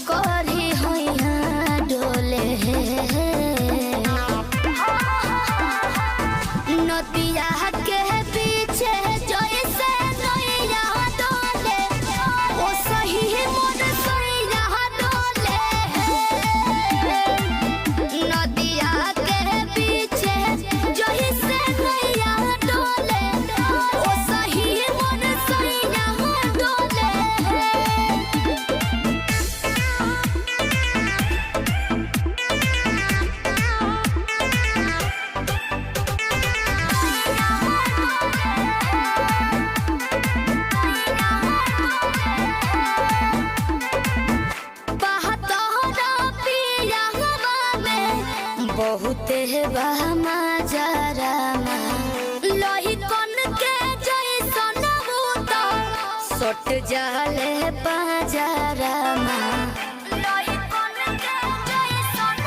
करी होइया डोले नदिया के पीछे जैसे नैया डोले ओ सही मोर सैया डोले नदिया के पीछे जैसे नैया डोले ओ सही मोर सैया डोले। बहुत बहमा जरामा लोही कन के जैसन बूता सट जाले पाजरामा लोही कन के जैसन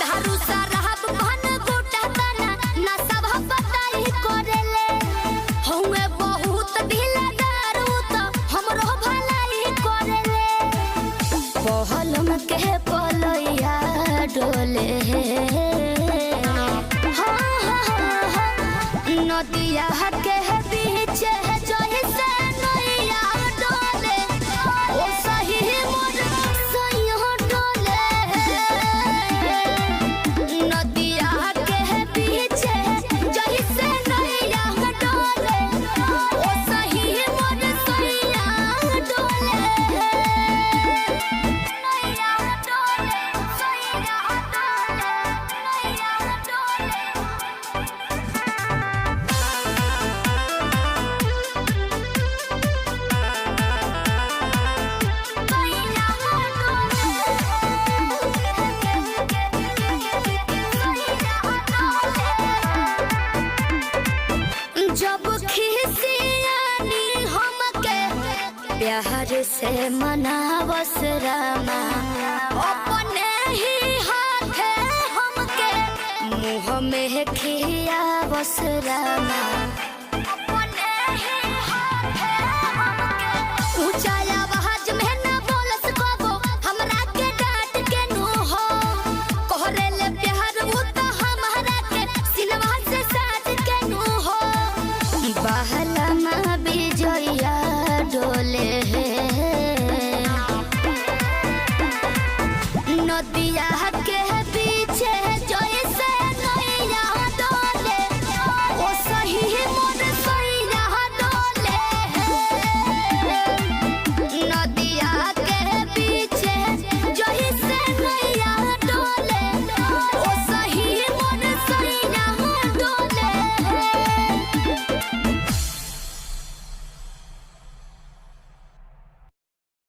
धारू सरहब भन गोटा तना ना सब बताई करेले हउए बहुत ढीला दारू त हमरो भलाई करेले पहलम के पलैया डोले नदिया के पीछे जैसे नैया डोले ओ सही मोर सैया डोले नदिया के पीछे जैसे नैया डोले ओ सही मोर सैया डोले नैया डोले सैया डोले नैया डोले। जब खिसियानी हमके प्यार से मनावस रामा अपने ही हाथे हमके मुँह में खियावस रामा।